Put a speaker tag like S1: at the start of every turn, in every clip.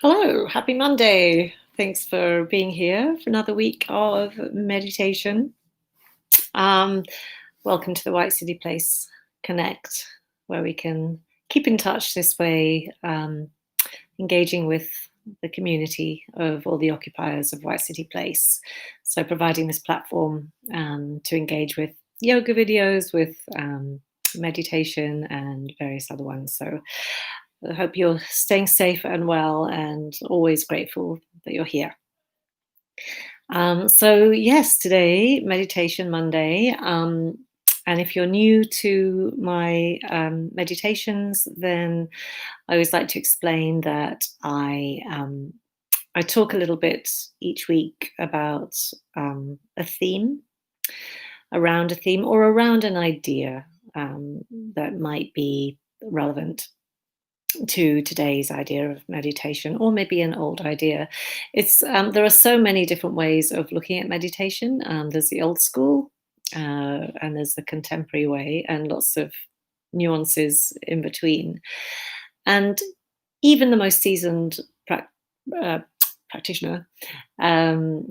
S1: Hello, happy Monday. Thanks for being here for another week of meditation. Um, Welcome to the White City Place Connect, where we can keep in touch this way, engaging with the community of all the occupiers of White City Place. So, providing this platform to engage with yoga videos, with meditation, and various other ones. So, I hope you're staying safe and well, and always grateful that you're here. Yes, today, Meditation Monday. And if you're new to my meditations, then I always like to explain that I talk a little bit each week about a theme, around a theme, or around an idea that might be relevant to today's idea of meditation, or maybe an old idea. It's There are so many different ways of looking at meditation. There's the old school, and there's the contemporary way, and lots of nuances in between. And even the most seasoned uh, practitioner um,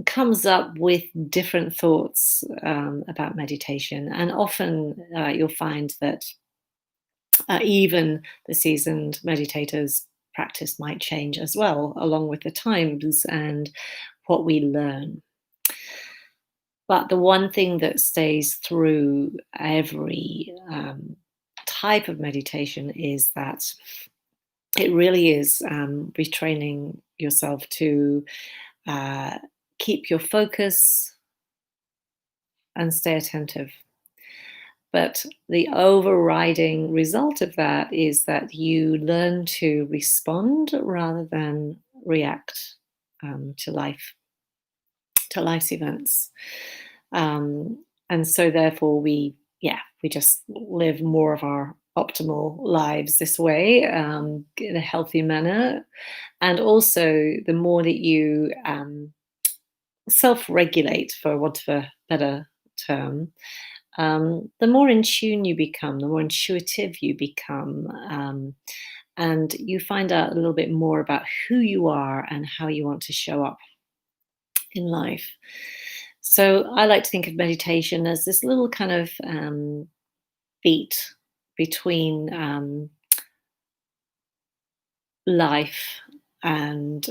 S1: comes up with different thoughts about meditation, and often you'll find that even the seasoned meditators' practice might change as well, along with the times and what we learn. But the one thing that stays through every type of meditation is that it really is retraining yourself to uh, keep your focus and stay attentive. But the overriding result of that is that you learn to respond rather than react to life's events. And so therefore we just live more of our optimal lives this way, in a healthy manner. And also the more that you self-regulate, for want of a better term, the more in tune you become, the more intuitive you become, and you find out a little bit more about who you are and how you want to show up in life. So I like to think of meditation as this little kind of beat between life and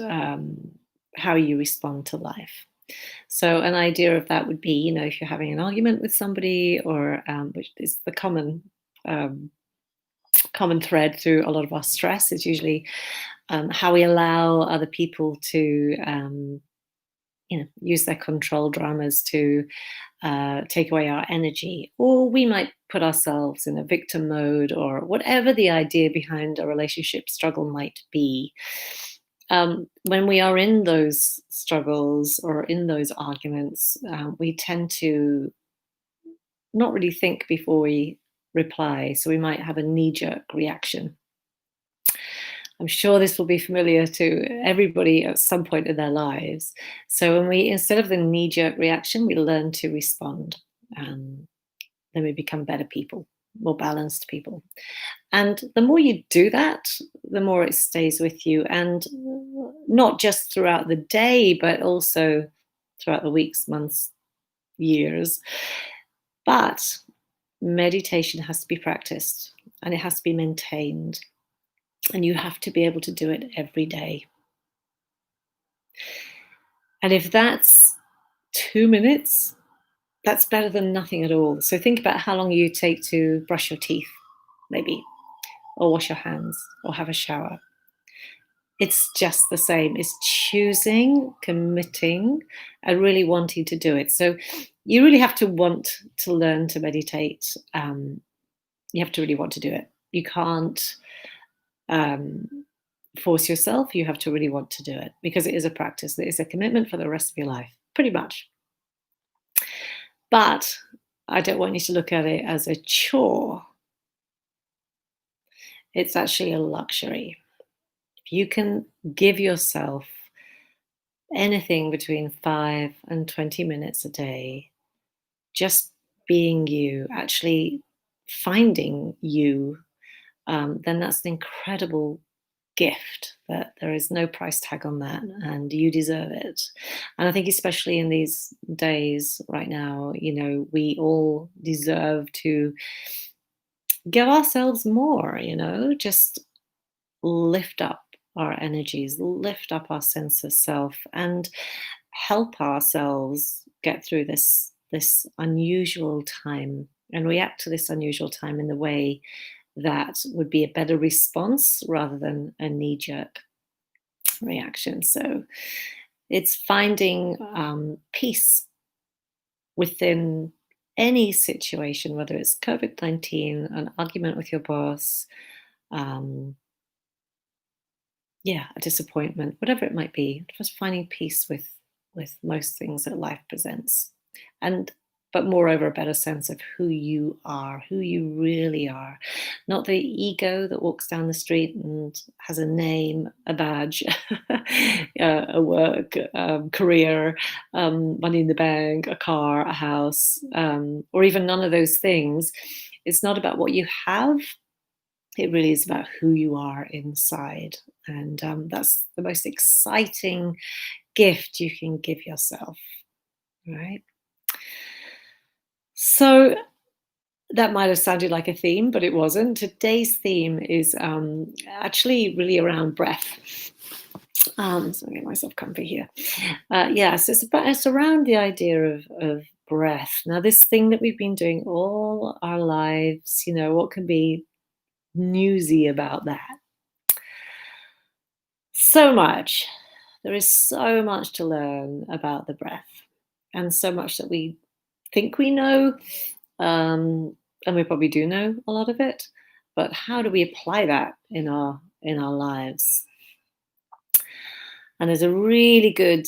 S1: how you respond to life. So an idea of that would be, if you're having an argument with somebody, or which is the um, common thread through a lot of our stress, is usually how we allow other people to, use their control dramas to take away our energy, or we might put ourselves in a victim mode, or whatever the idea behind a relationship struggle might be. When we are in those struggles or in those arguments, we tend to not really think before we reply. So we might have a knee jerk reaction. I'm sure this will be familiar to everybody at some point in their lives. So when we, instead of the knee jerk reaction, we learn to respond. Um, then we become better people, more balanced people. And the more you do that, the more it stays with you. And not just throughout the day, but also throughout the weeks, months, years. But meditation has to be practiced, and it has to be maintained. And you have to be able to do it every day. And if that's 2 minutes, that's better than nothing at all. So think about how long you take to brush your teeth, maybe, or wash your hands, or have a shower. It's just the same. It's choosing, committing, and really wanting to do it. So you really have to want to learn to meditate. You have to really want to do it. You can't um, force yourself. You have to really want to do it, because it is a practice. It is a commitment for the rest of your life, pretty much. But I don't want you to look at it as a chore. It's actually a luxury. If you can give yourself anything between 5 and 20 minutes a day, just being you, actually finding you, then that's an incredible gift, that there is no price tag on that and you deserve it. And I think especially in these days right now, we all deserve to give ourselves more, just lift up our energies, lift up our sense of self, and help ourselves get through this unusual time and react to this unusual time in the way that would be a better response rather than a knee-jerk reaction. So it's finding peace within any situation, whether it's COVID-19, an argument with your boss, um, a disappointment, whatever it might be, just finding peace with most things that life presents. And but moreover, a better sense of who you are, who you really are. Not the ego that walks down the street and has a name, a badge, a work, career, money in the bank, a car, a house, or even none of those things. It's not about what you have. It really is about who you are inside. And that's the most exciting gift you can give yourself, right? So that might have sounded like a theme, but it wasn't. Today's theme is actually really around breath. So I'm getting myself comfy here. Yes, it's around the idea of breath. Now, this thing that we've been doing all our lives, what can be newsy about that? So much. There is so much to learn about the breath, and so much that we think we know, and we probably do know a lot of it. But how do we apply that in our lives? And there's a really good,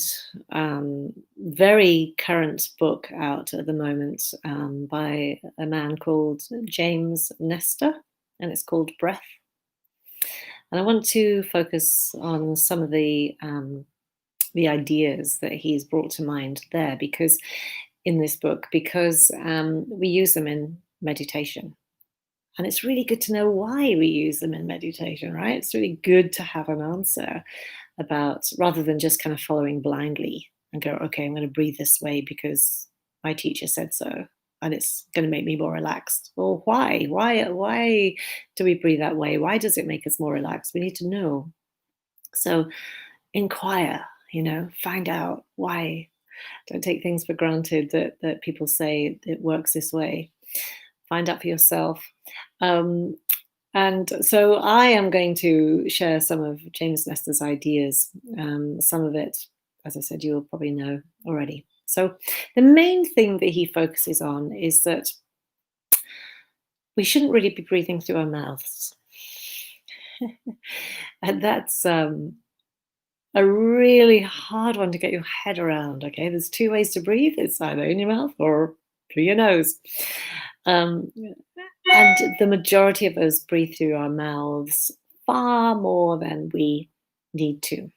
S1: very current book out at the moment by a man called James Nestor, and it's called Breath. And I want to focus on some of the ideas that he's brought to mind there, because in this book, because we use them in meditation. And it's really good to know why we use them in meditation, right? It's really good to have an answer about, rather than just kind of following blindly and go, okay, I'm going to breathe this way because my teacher said so, and it's going to make me more relaxed. Well, why? Why do we breathe that way? Why does it make us more relaxed? We need to know. So inquire, find out why. Don't take things for granted that people say it works this way. Find out for yourself. And so I am going to share some of James Nestor's ideas. Some of it, as I said, you'll probably know already. So the main thing that he focuses on is that we shouldn't really be breathing through our mouths. And that's a really hard one to get your head around. Okay, there's two ways to breathe. It's either in your mouth or through your nose. And the majority of us breathe through our mouths far more than we need to.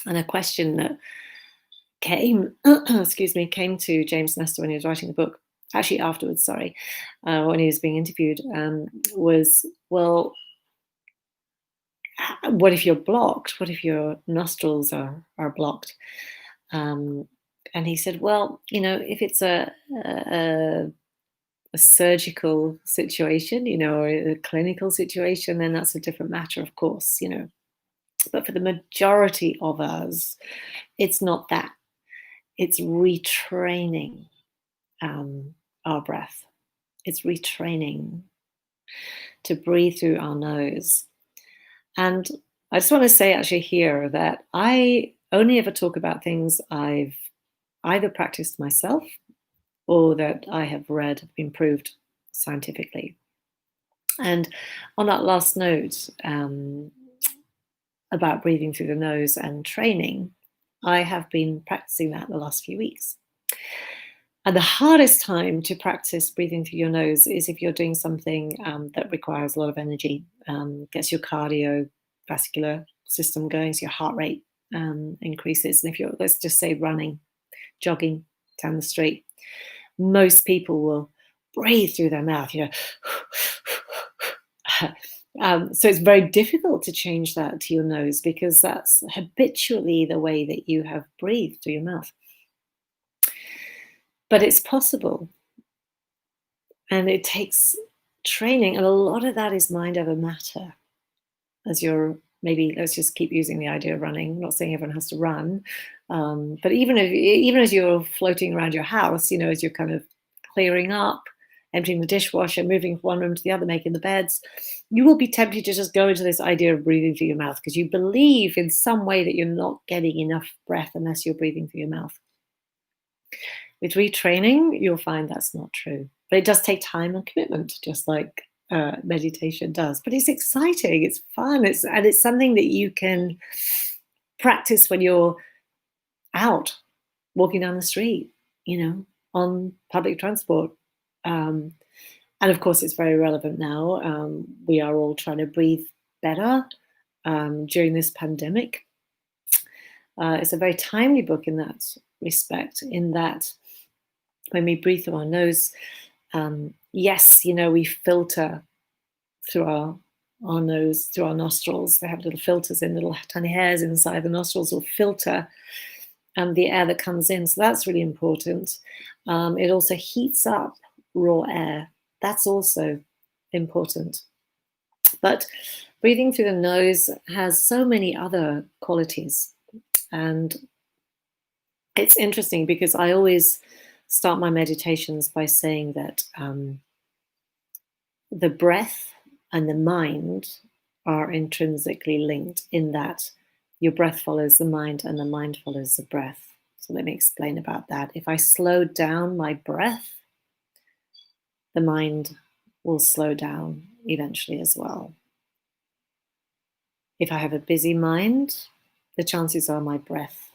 S1: And a question that came, came to James Nestor when he was writing the book, actually afterwards, sorry, when he was being interviewed, was, well, what if you're blocked? What if your nostrils are blocked? And he said, well, if it's a surgical situation, or a clinical situation, then that's a different matter, of course, But for the majority of us, it's not that. It's retraining our breath. It's retraining to breathe through our nose. And I just want to say actually here that I only ever talk about things I've either practiced myself or that I have read have been proved scientifically. And on that last note about breathing through the nose and training, I have been practicing that the last few weeks. And the hardest time to practice breathing through your nose is if you're doing something that requires a lot of energy, gets your cardiovascular system going, so your heart rate increases. And if you're, let's just say, running, jogging down the street, most people will breathe through their mouth, So it's very difficult to change that to your nose because that's habitually the way that you have breathed through your mouth. But it's possible, and it takes training, and a lot of that is mind over matter. As you're maybe, let's just keep using the idea of running. I'm not saying everyone has to run, but even as you're floating around your house, as you're kind of clearing up, emptying the dishwasher, moving from one room to the other, making the beds, you will be tempted to just go into this idea of breathing through your mouth because you believe in some way that you're not getting enough breath unless you're breathing through your mouth. With retraining, you'll find that's not true. But it does take time and commitment, just like meditation does. But it's exciting, it's fun, it's something that you can practice when you're out walking down the street, on public transport. And of course, it's very relevant now. We are all trying to breathe better during this pandemic. It's a very timely book in that respect, in that when we breathe through our nose, yes, we filter through our nose, through our nostrils. They have little filters in, little tiny hairs inside the nostrils will filter the air that comes in. So that's really important. It also heats up raw air. That's also important. But breathing through the nose has so many other qualities. And it's interesting because I always start my meditations by saying that the breath and the mind are intrinsically linked, in that your breath follows the mind and the mind follows the breath. So let me explain about that. If I slow down my breath, the mind will slow down eventually as well. If I have a busy mind, the chances are my breath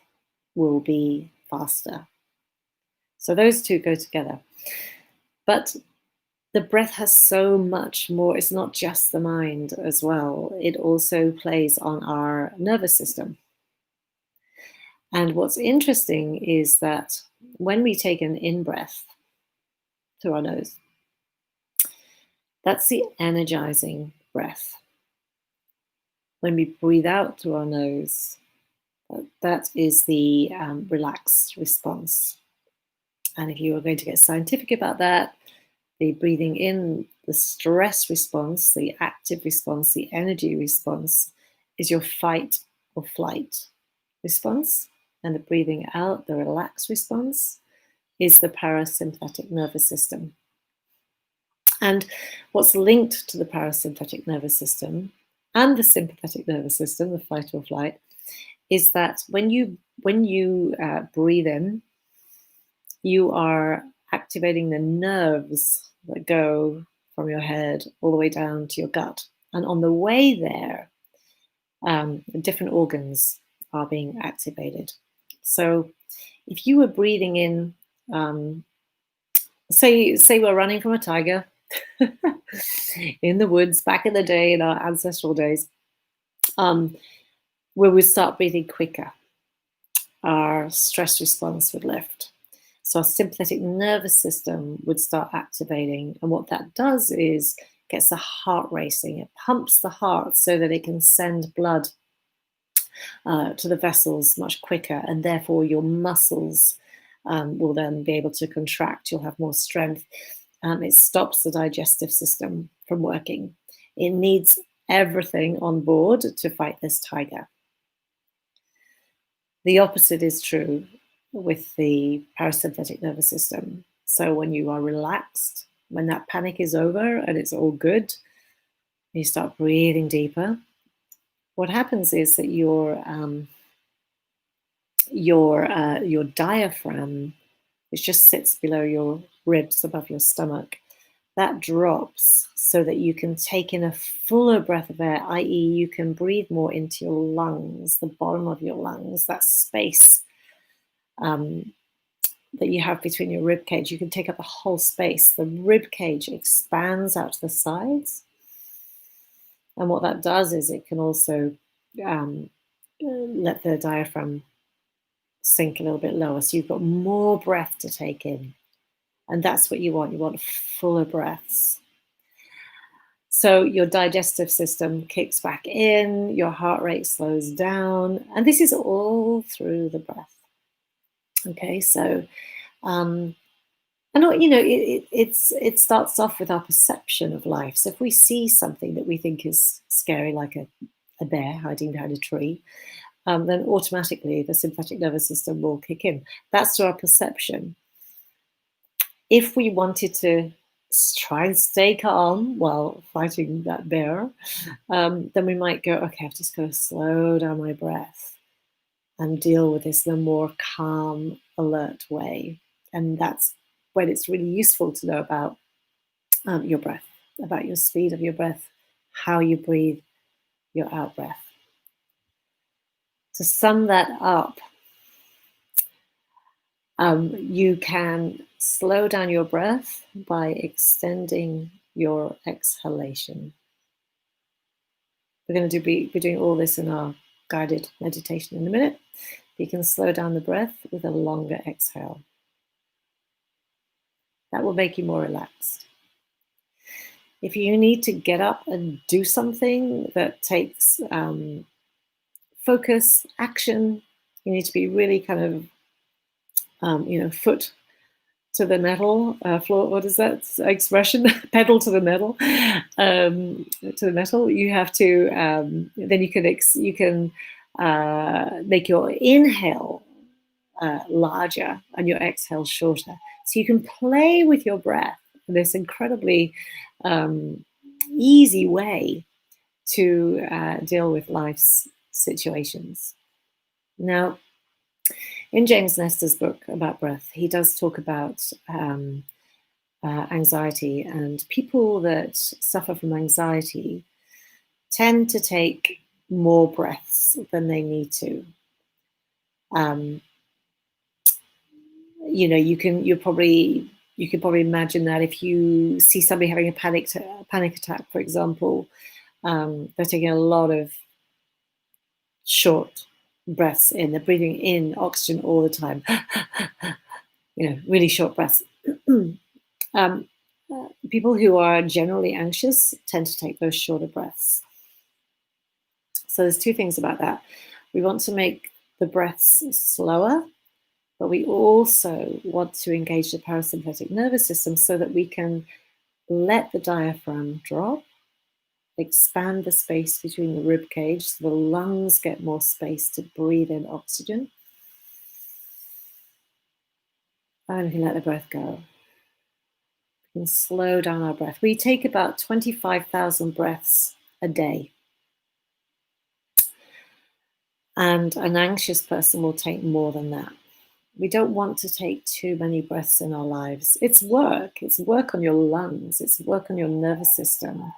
S1: will be faster. So those two go together. But the breath has so much more. It's not just the mind as well. It also plays on our nervous system. And what's interesting is that when we take an in-breath through our nose, that's the energizing breath. When we breathe out through our nose, that is the relaxed response. And if you are going to get scientific about that, the breathing in, the stress response, the active response, the energy response is your fight or flight response. And the breathing out, the relaxed response, is the parasympathetic nervous system. And what's linked to the parasympathetic nervous system and the sympathetic nervous system, the fight or flight, is that when you breathe in, you are activating the nerves that go from your head all the way down to your gut. And on the way there, different organs are being activated. So if you were breathing in, say we're running from a tiger in the woods back in the day, in our ancestral days, where we start breathing quicker, our stress response would lift. So our sympathetic nervous system would start activating. And what that does is gets the heart racing. It pumps the heart so that it can send blood to the vessels much quicker. And therefore your muscles will then be able to contract. You'll have more strength. It stops the digestive system from working. It needs everything on board to fight this tiger. The opposite is true with the parasympathetic nervous system. So when you are relaxed, when that panic is over and it's all good, you start breathing deeper. What happens is that your diaphragm, which just sits below your ribs above your stomach, that drops so that you can take in a fuller breath of air, i.e. you can breathe more into your lungs, the bottom of your lungs, that space that you have between your rib cage. You can take up the whole space. The rib cage expands out to the sides. And what that does is it can also let the diaphragm sink a little bit lower. So you've got more breath to take in. And that's what you want. You want fuller breaths. So your digestive system kicks back in, your heart rate slows down, and this is all through the breath. Okay, so and it starts off with our perception of life. So if we see something that we think is scary, like a bear hiding behind a tree, then automatically the sympathetic nervous system will kick in. That's to our perception. If we wanted to try and stay calm while fighting that bear, then we might go, okay, I've just got to slow down my breath and deal with this in a more calm, alert way. And that's when it's really useful to know about your breath, about your speed of your breath, how you breathe, your out breath. To sum that up, you can slow down your breath by extending your exhalation. We're going to be doing all this in our guided meditation in a minute. You can slow down the breath with a longer exhale. That will make you more relaxed. If you need to get up and do something that takes focus, action, you need to be really kind of, foot to the metal, floor. What is that expression? Pedal to the metal. To the metal. You have to. Then you can make your inhale larger and your exhale shorter. So you can play with your breath in this incredibly easy way to deal with life's situations. Now, in James Nestor's book about breath, he does talk about anxiety, and people that suffer from anxiety tend to take more breaths than they need to. You can probably imagine that if you see somebody having a panic attack, for example, they're taking a lot of short breaths in. They're breathing in oxygen all the time. Really short breaths. People who are generally anxious tend to take those shorter breaths. So there's two things about that. We want to make the breaths slower, but we also want to engage the parasympathetic nervous system so that we can let the diaphragm drop, expand the space between the rib cage so the lungs get more space to breathe in oxygen. And we can let the breath go. We can slow down our breath. We take about 25,000 breaths a day. And an anxious person will take more than that. We don't want to take too many breaths in our lives. It's work. It's work on your lungs. It's work on your nervous system.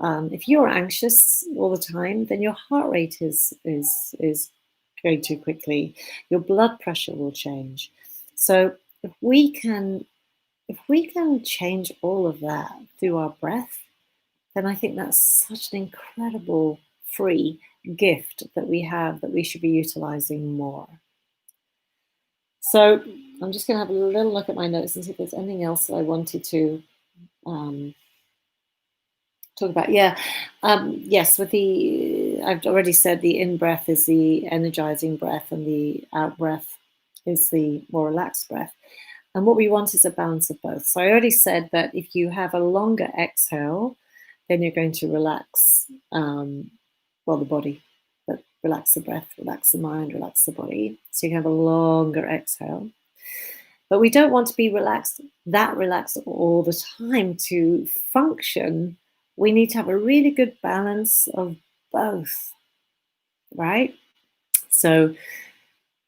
S1: If you're anxious all the time, then your heart rate is going too quickly. Your blood pressure will change. So if we can change all of that through our breath, then I think that's such an incredible free gift that we have that we should be utilizing more. So I'm just going to have a little look at my notes and see if there's anything else that I wanted to talk about. Yes, I've already said the in-breath is the energizing breath and the out-breath is the more relaxed breath. And what we want is a balance of both. So I already said that if you have a longer exhale, then you're going to relax, the body, but relax the breath, relax the mind, relax the body. So you can have a longer exhale. But we don't want to be relaxed all the time to function. We need to have a really good balance of both, right? So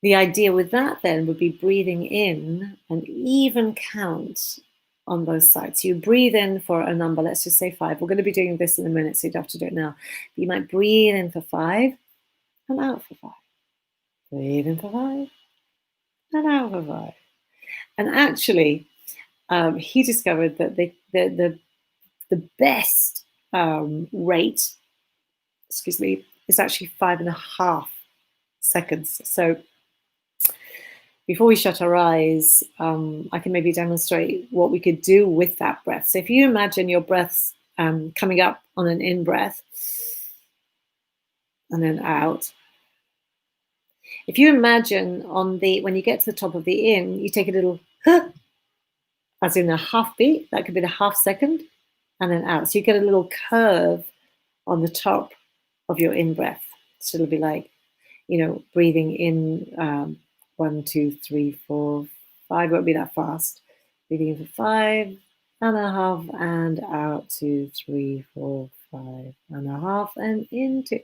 S1: the idea with that then would be breathing in an even count on both sides. So you breathe in for a number, let's just say 5. We're going to be doing this in a minute, so you don't have to do it now. But you might breathe in for 5 and out for 5. Breathe in for 5 and out for 5. And actually, he discovered that the best rate, is actually 5.5 seconds. So before we shut our eyes, I can maybe demonstrate what we could do with that breath. So if you imagine your breaths coming up on an in breath and then out. If you imagine when you get to the top of the in, you take a little as in a half beat, that could be the half second, and then out. So you get a little curve on the top of your in breath. So it'll be like, breathing in 1, 2, 3, 4, 5. Won't be that fast. Breathing in for 5.5 and out 2, 3, 4, 5.5 and into.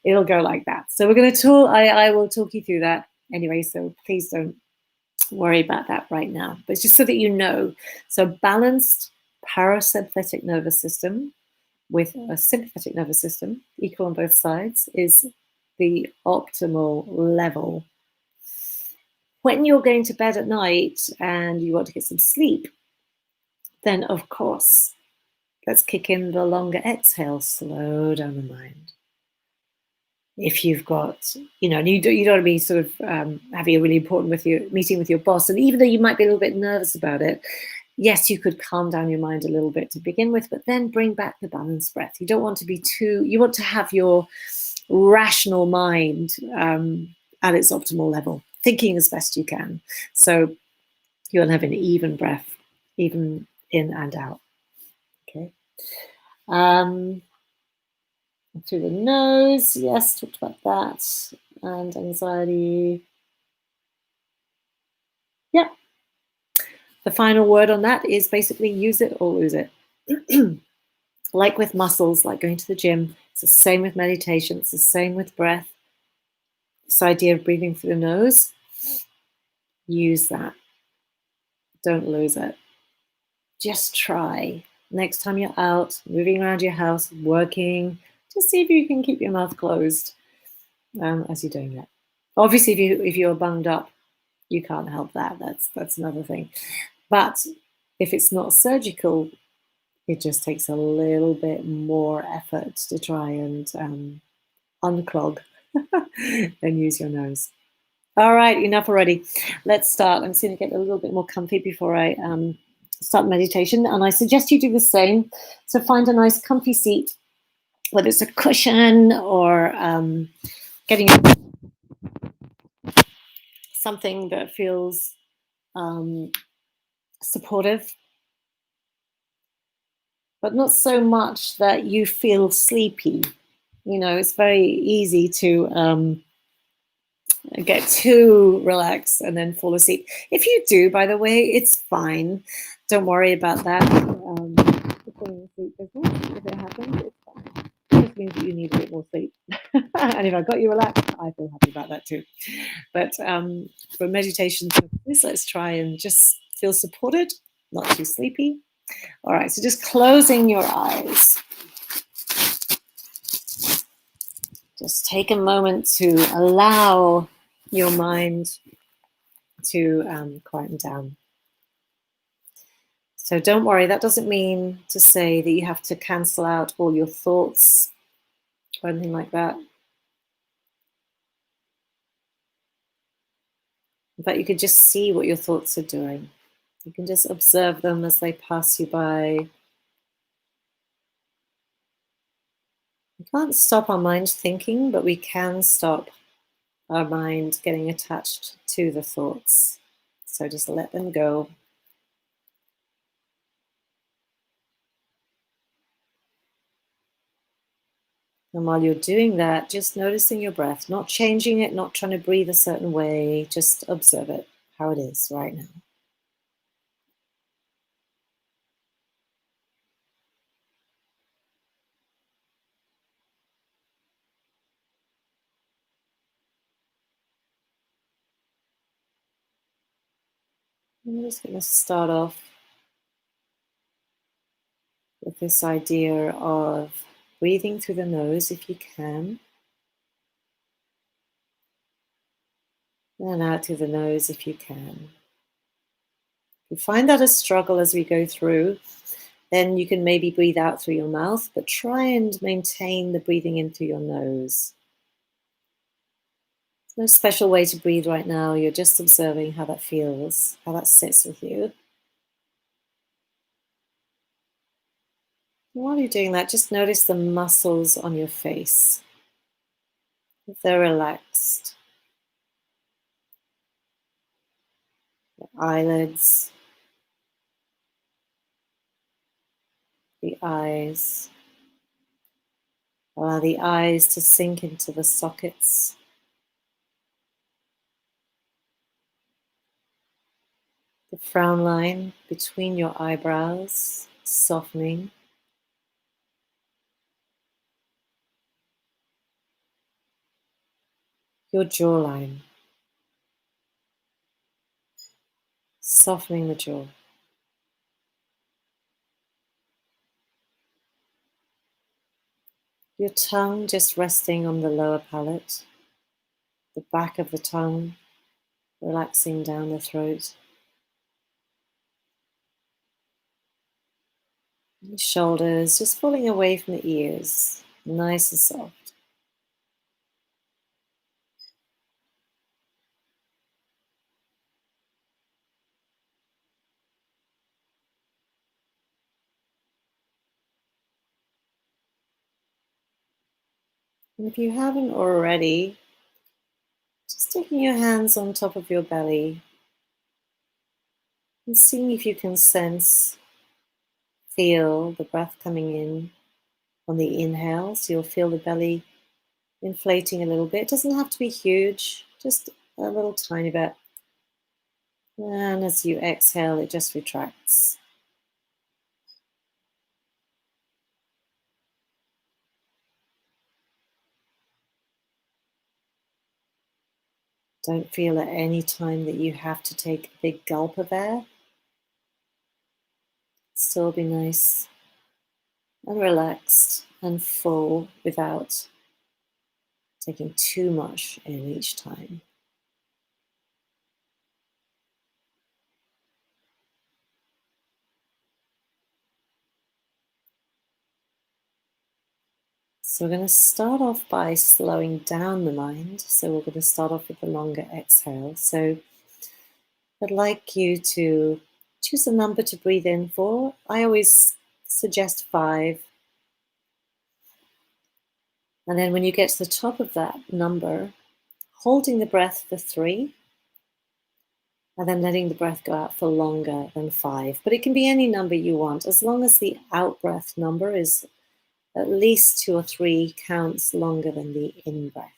S1: It'll go like that. So we're going to talk. I will talk you through that anyway. So please don't worry about that right now. But it's just so that you know. So balanced parasympathetic nervous system with a sympathetic nervous system, equal on both sides, is the optimal level. When you're going to bed at night and you want to get some sleep, then of course, let's kick in the longer exhale, slow down the mind. If you've got, and you don't want to be sort of having a really important meeting with your boss, and even though you might be a little bit nervous about it, yes, you could calm down your mind a little bit to begin with, but then bring back the balanced breath. You don't want to be you want to have your rational mind at its optimal level, thinking as best you can. So you want to have an even breath, even in and out. Okay. Through the nose, yes, talked about that. And anxiety. Yeah. The final word on that is basically use it or lose it. Like with muscles, like going to the gym, it's the same with meditation, it's the same with breath. This idea of breathing through the nose, use that. Don't lose it. Just try. Next time you're out, moving around your house, working, just see if you can keep your mouth closed as you're doing that. Obviously, if you're bunged up, you can't help that. That's another thing. But if it's not surgical, it just takes a little bit more effort to try and unclog and use your nose. All right, enough already. Let's start. I'm just going to get a little bit more comfy before I start meditation. And I suggest you do the same. So find a nice comfy seat, whether it's a cushion or getting something that feels supportive, but not so much that you feel sleepy. It's very easy to get too relaxed and then fall asleep. If you do, by the way, it's fine. Don't worry about that. Falling asleep business, if it happens, it's fine. It just means that you need a bit more sleep. And if I got you relaxed, I feel happy about that too. But for meditation purposes, let's try and just feel supported, not too sleepy. All right, so just closing your eyes. Just take a moment to allow your mind to quieten down. So don't worry, that doesn't mean to say that you have to cancel out all your thoughts or anything like that. But you can just see what your thoughts are doing. You can just observe them as they pass you by. We can't stop our mind thinking, but we can stop our mind getting attached to the thoughts. So just let them go. And while you're doing that, just noticing your breath, not changing it, not trying to breathe a certain way, just observe it, how it is right now. I'm just going to start off with this idea of breathing through the nose if you can, and out through the nose if you can. If you find that a struggle as we go through, then you can maybe breathe out through your mouth, but try and maintain the breathing in through your nose. There's no special way to breathe right now. You're just observing how that feels, how that sits with you. While you're doing that, just notice the muscles on your face. If they're relaxed, the eyelids, the eyes. Allow the eyes to sink into the sockets. The frown line between your eyebrows, softening. Your jawline, softening the jaw. Your tongue just resting on the lower palate, the back of the tongue relaxing down the throat. The shoulders just falling away from the ears, nice and soft. And if you haven't already, just taking your hands on top of your belly and seeing if you can sense, feel the breath coming in on the inhale. So you'll feel the belly inflating a little bit. It doesn't have to be huge, just a little tiny bit. And as you exhale, it just retracts. Don't feel at any time that you have to take a big gulp of air. Still be nice and relaxed and full without taking too much in each time. So we're going to start off by slowing down the mind. So we're going to start off with the longer exhale. So I'd like you to choose a number to breathe in for. I always suggest 5. And then when you get to the top of that number, holding the breath for 3, and then letting the breath go out for longer than 5. But it can be any number you want, as long as the out breath number is at least 2 or 3 counts longer than the in breath.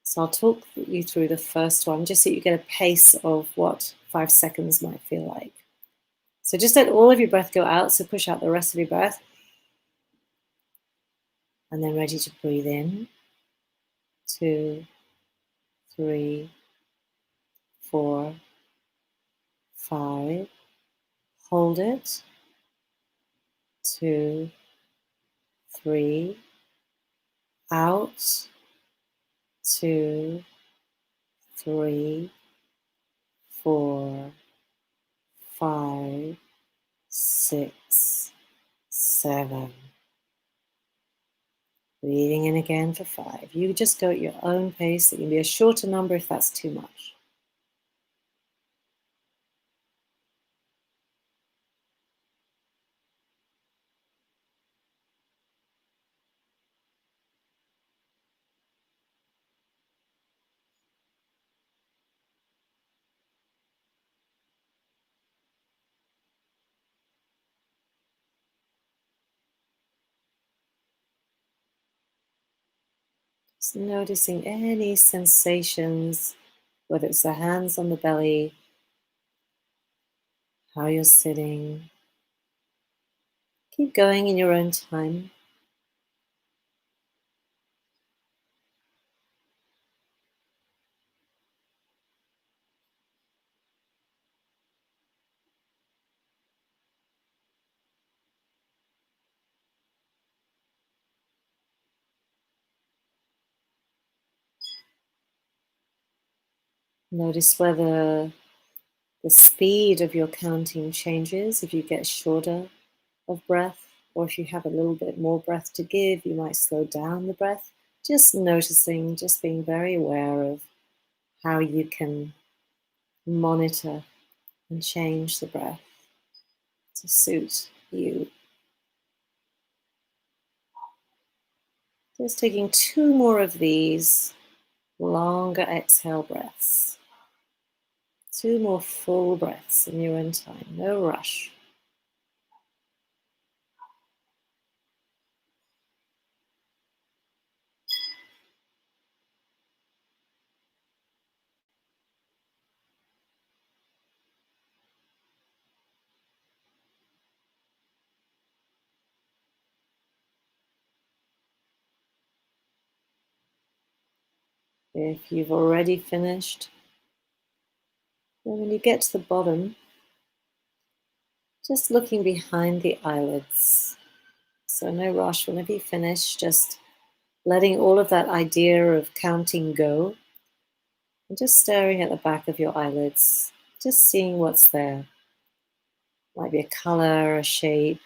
S1: So I'll talk you through the first one, just so you get a pace of what 5 seconds might feel like. So just let all of your breath go out, so push out the rest of your breath. And then ready to breathe in. 2, 3, 4, 5. Hold it. 2, 3. Out. 2, 3, 4, 5, 6, 7. Breathing in again for 5. You just go at your own pace. It can be a shorter number if that's too much. Just noticing any sensations, whether it's the hands on the belly, how you're sitting. Keep going in your own time. Notice whether the speed of your counting changes. If you get shorter of breath, or if you have a little bit more breath to give, you might slow down the breath. Just noticing, just being very aware of how you can monitor and change the breath to suit you. Just taking 2 more of these longer exhale breaths. 2 more full breaths in your own time, no rush. If you've already finished, then when you get to the bottom, just looking behind the eyelids. So no rush. Whenever you finish, just letting all of that idea of counting go and just staring at the back of your eyelids, just seeing what's there. Might be a color, a shape,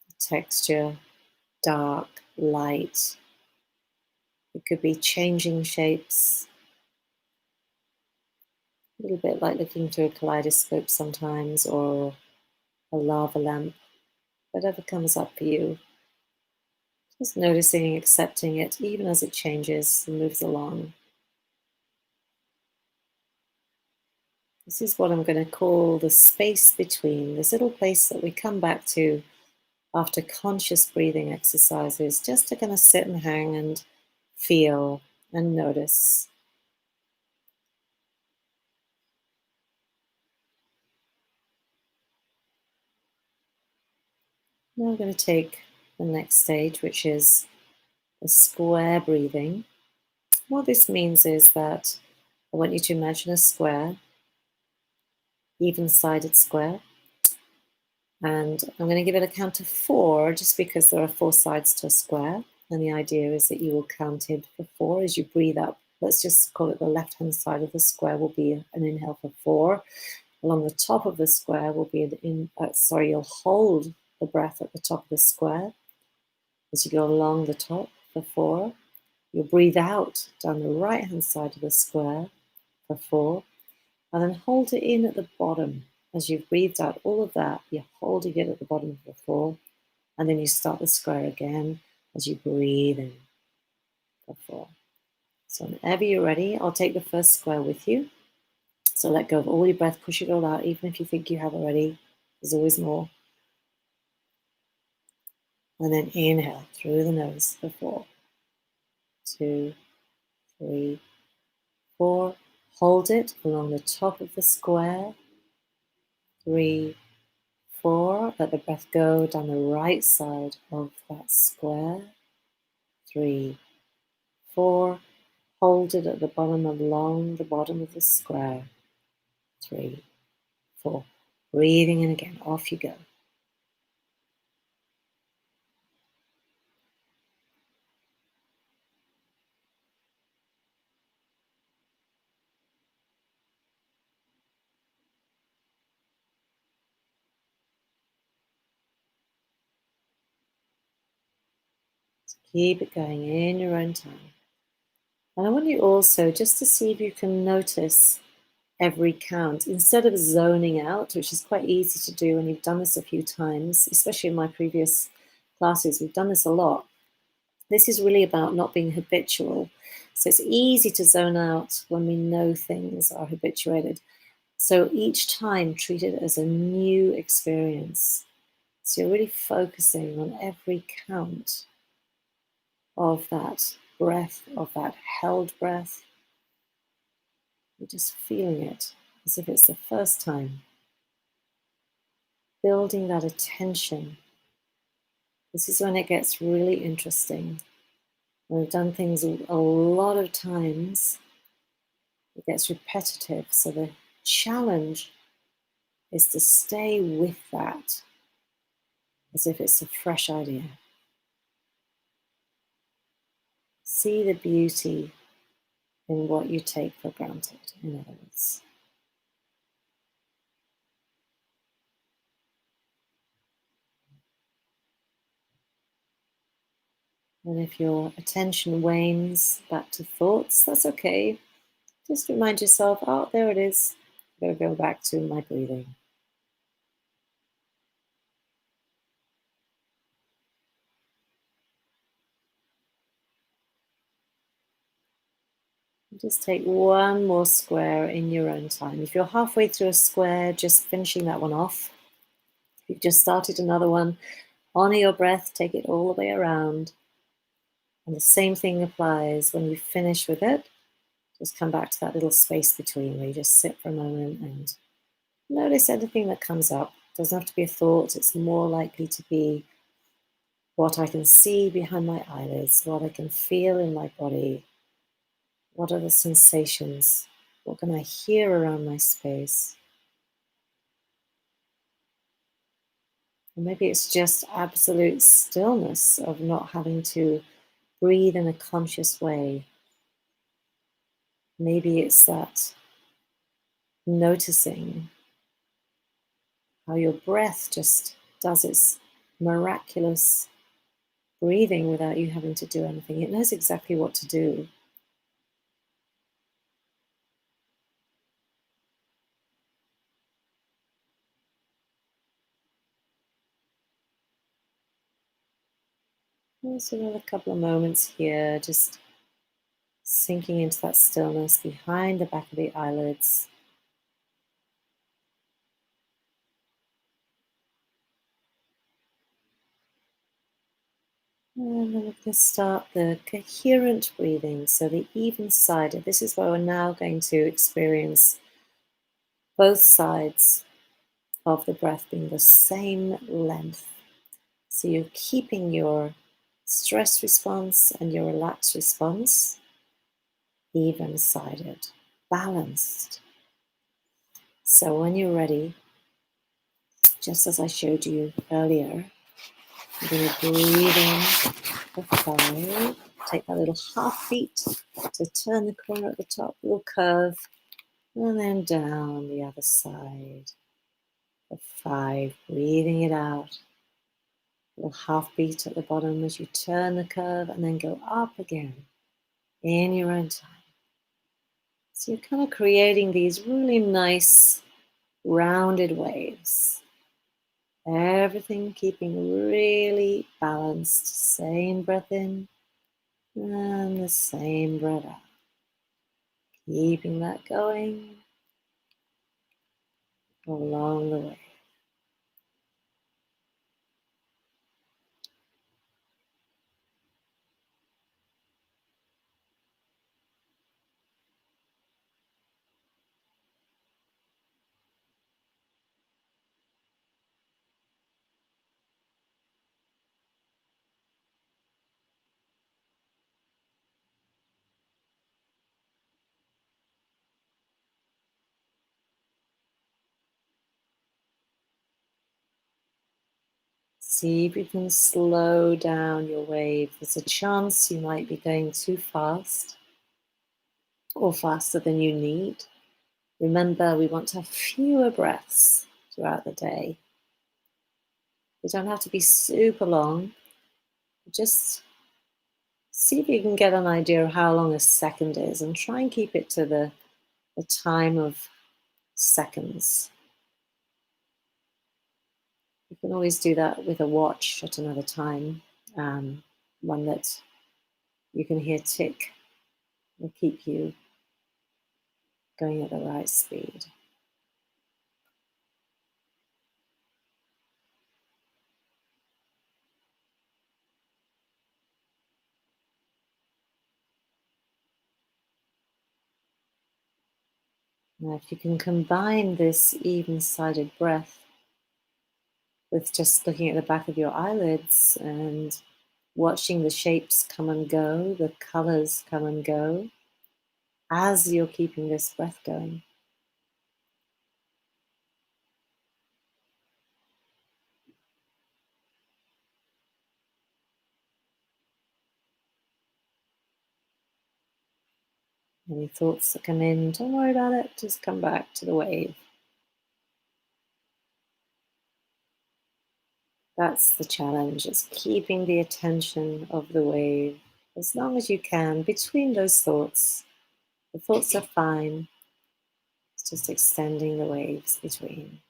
S1: a texture, dark, light. It could be changing shapes, a little bit like looking through a kaleidoscope sometimes, or a lava lamp, whatever comes up for you. Just noticing and accepting it even as it changes and moves along. This is what I'm going to call the space between, this little place that we come back to after conscious breathing exercises, just to kind of sit and hang and feel and notice. Now I'm going to take the next stage, which is the square breathing. What this means is that I want you to imagine a square, even-sided square, and I'm going to give it a count of 4 just because there are 4 sides to a square, and the idea is that you will count in for 4 as you breathe up. Let's just call it the left-hand side of the square will be an inhale for 4. Along the top of the square will be you'll hold the breath at the top of the square as you go along the top for 4. You'll breathe out down the right-hand side of the square for 4, and then hold it in at the bottom. As you've breathed out all of that, you're holding it at the bottom for 4, and then you start the square again as you breathe in for 4. So whenever you're ready, I'll take the first square with you. So let go of all your breath, push it all out, even if you think you have already. There's always more. And then inhale through the nose for 4, 2, 3, 4. Hold it along the top of the square. 3, 4. Let the breath go down the right side of that square. 3, 4. Hold it at the bottom, along the bottom of the square. 3, 4. Breathing in again. Off you go. Keep it going in your own time. And I want you also just to see if you can notice every count instead of zoning out, which is quite easy to do, and you've done this a few times, especially in my previous classes. We've done this a lot. This is really about not being habitual. So it's easy to zone out when we know things are habituated. So each time treat it as a new experience. So you're really focusing on every count of that breath, of that held breath. You're just feeling it as if it's the first time. Building that attention. This is when it gets really interesting. When we've done things a lot of times, it gets repetitive. So the challenge is to stay with that as if it's a fresh idea. See the beauty in what you take for granted, in other words. And if your attention wanes back to thoughts, that's okay. Just remind yourself, oh, there it is. I'm going to go back to my breathing. Just take one more square in your own time. If you're halfway through a square, just finishing that one off. If you've just started another one, honor your breath, take it all the way around. And the same thing applies when you finish with it. Just come back to that little space between where you just sit for a moment and notice anything that comes up. It doesn't have to be a thought, it's more likely to be what I can see behind my eyelids, what I can feel in my body, what are the sensations, what can I hear around my space. Or maybe it's just absolute stillness of not having to breathe in a conscious way. Maybe it's that noticing how your breath just does its miraculous breathing without you having to do anything. It knows exactly what to do. Just another couple of moments here, just sinking into that stillness behind the back of the eyelids. And then we're going to start the coherent breathing, so the even sided. This is where we're now going to experience both sides of the breath being the same length. So you're keeping your stress response and your relaxed response even sided, balanced. So when you're ready, just as I showed you earlier, you're going to breathe in for 5. Take that little half beat to turn the corner at the top, little curve, and then down the other side for 5. Breathing it out. Little half beat at the bottom as you turn the curve, and then go up again in your own time. So you're kind of creating these really nice rounded waves. Everything keeping really balanced. Same breath in and the same breath out. Keeping that going along the way. See if you can slow down your wave. There's a chance you might be going too fast or faster than you need. Remember, we want to have fewer breaths throughout the day. They don't have to be super long. Just see if you can get an idea of how long a second is and try and keep it to the time of seconds. You can always do that with a watch at another time, one that you can hear tick will keep you going at the right speed. Now, if you can combine this even-sided breath with just looking at the back of your eyelids and watching the shapes come and go, the colors come and go, as you're keeping this breath going. Any thoughts that come in, don't worry about it, just come back to the wave. That's the challenge, is keeping the attention of the wave as long as you can between those thoughts. The thoughts are fine, it's just extending the waves between.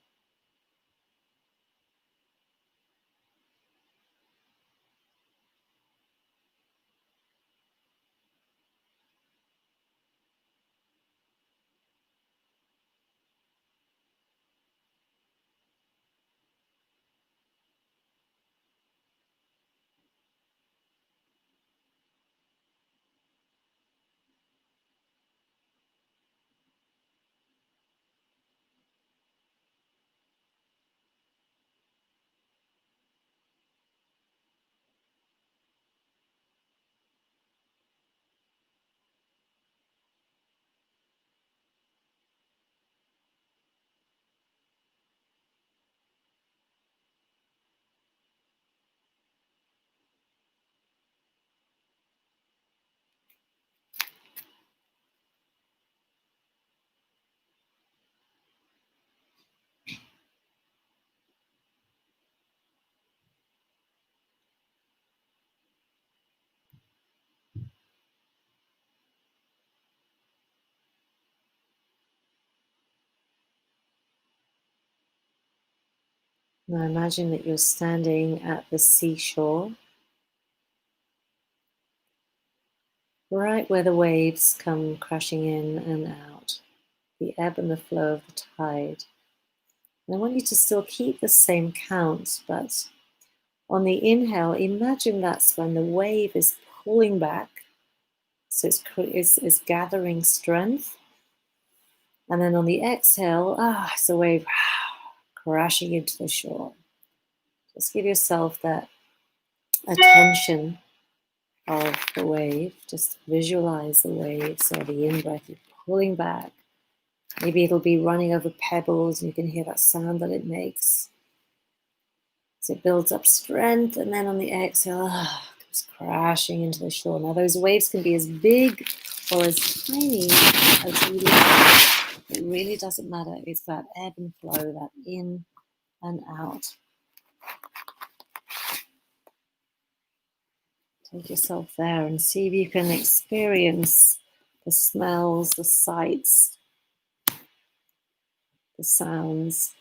S1: Now imagine that you're standing at the seashore, right where the waves come crashing in and out, the ebb and the flow of the tide. And I want you to still keep the same count, but on the inhale, imagine that's when the wave is pulling back, so it's gathering strength. And then on the exhale, it's the wave crashing into the shore. Just give yourself that attention of the wave. Just visualize the wave. So the in-breath is pulling back. Maybe it'll be running over pebbles and you can hear that sound that it makes. So it builds up strength, and then on the exhale, comes crashing into the shore. Now those waves can be as big or as tiny as you like. It really doesn't matter. It's that ebb and flow, that in and out. Take yourself there and see if you can experience the smells, the sights, the sounds.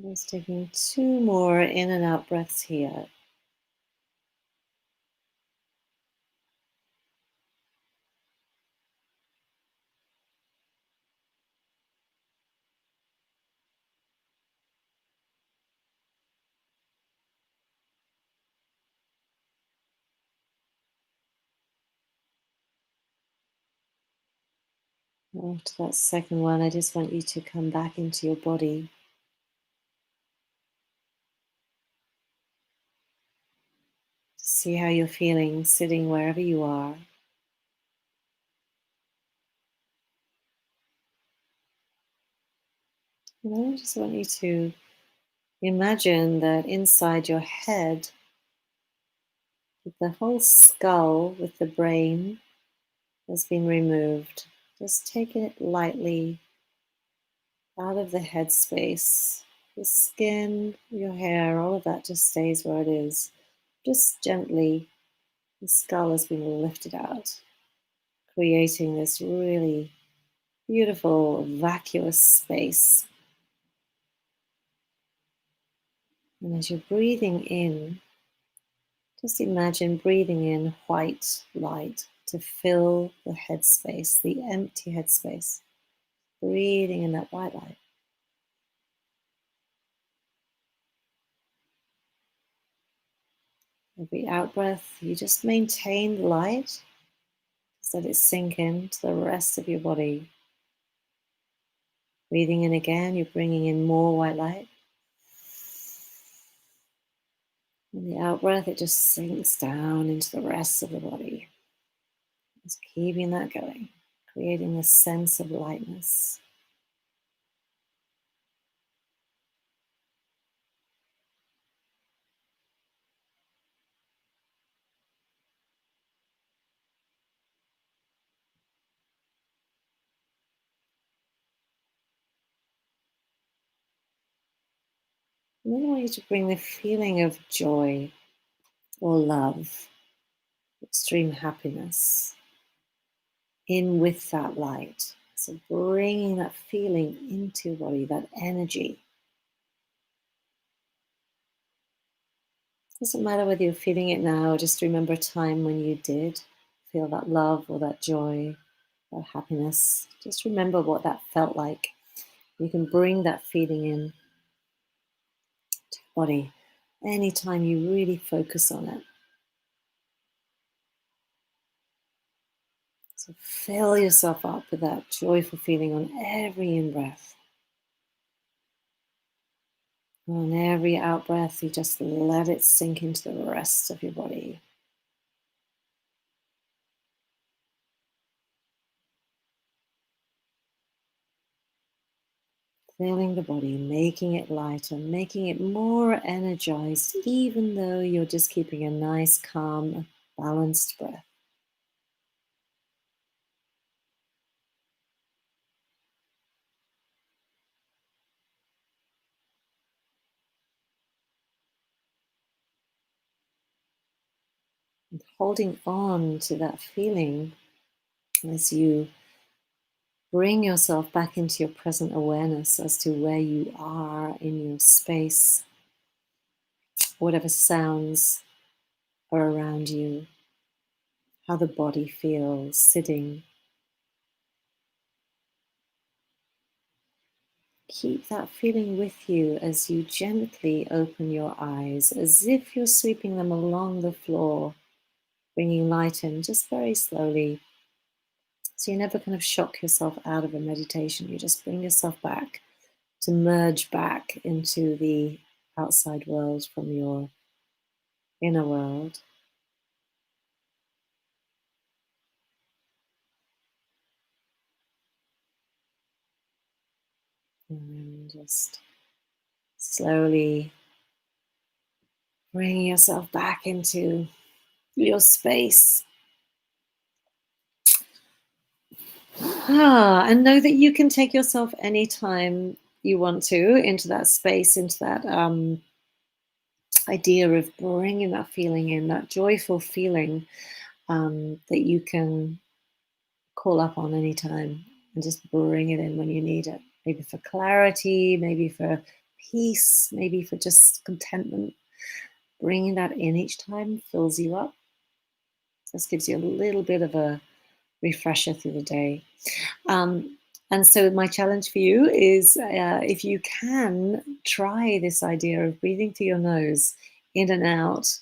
S1: Just taking 2 more in and out breaths here. After that second one, I just want you to come back into your body. See how you're feeling sitting wherever you are. And I just want you to imagine that inside your head, the whole skull with the brain has been removed. Just taking it lightly out of the headspace. The skin, your hair, all of that just stays where it is. Just gently, the skull has been lifted out, creating this really beautiful, vacuous space. And as you're breathing in, just imagine breathing in white light to fill the headspace, the empty headspace. Breathing in that white light. Every out breath, you just maintain the light, just let it sink into the rest of your body. Breathing in again, you're bringing in more white light. And the out breath, it just sinks down into the rest of the body. Just keeping that going, creating a sense of lightness. And then I want you to bring the feeling of joy or love, extreme happiness, in with that light. So bringing that feeling into your body, that energy. Doesn't matter whether you're feeling it now, just remember a time when you did feel that love or that joy, that happiness. Just remember what that felt like. You can bring that feeling in to your body anytime you really focus on it. So fill yourself up with that joyful feeling on every in breath. On every out breath, you just let it sink into the rest of your body. Filling the body, making it lighter, making it more energized, even though you're just keeping a nice, calm, balanced breath. And holding on to that feeling as you bring yourself back into your present awareness as to where you are in your space, whatever sounds are around you, how the body feels sitting. Keep that feeling with you as you gently open your eyes, as if you're sweeping them along the floor, bringing light in just very slowly. So you never kind of shock yourself out of a meditation. You just bring yourself back to merge back into the outside world from your inner world. And just slowly bringing yourself back into your space. And know that you can take yourself anytime you want to into that space, into that idea of bringing that feeling in, that joyful feeling that you can call up on anytime and just bring it in when you need it. Maybe for clarity, maybe for peace, maybe for just contentment. Bringing that in each time fills you up. Just gives you a little bit of a refresher through the day. Um, and so, my challenge for you is if you can try this idea of breathing through your nose in and out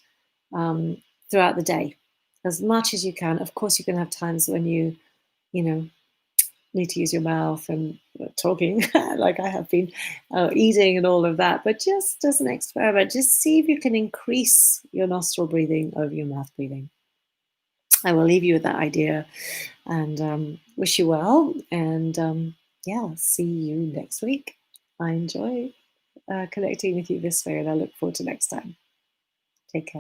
S1: um, throughout the day as much as you can. Of course, you're going to have times when you know, need to use your mouth and talking, like I have been, eating and all of that. But just as an experiment, just see if you can increase your nostril breathing over your mouth breathing. I will leave you with that idea and wish you well. And yeah, see you next week. I enjoy connecting with you this way, and I look forward to next time. Take care.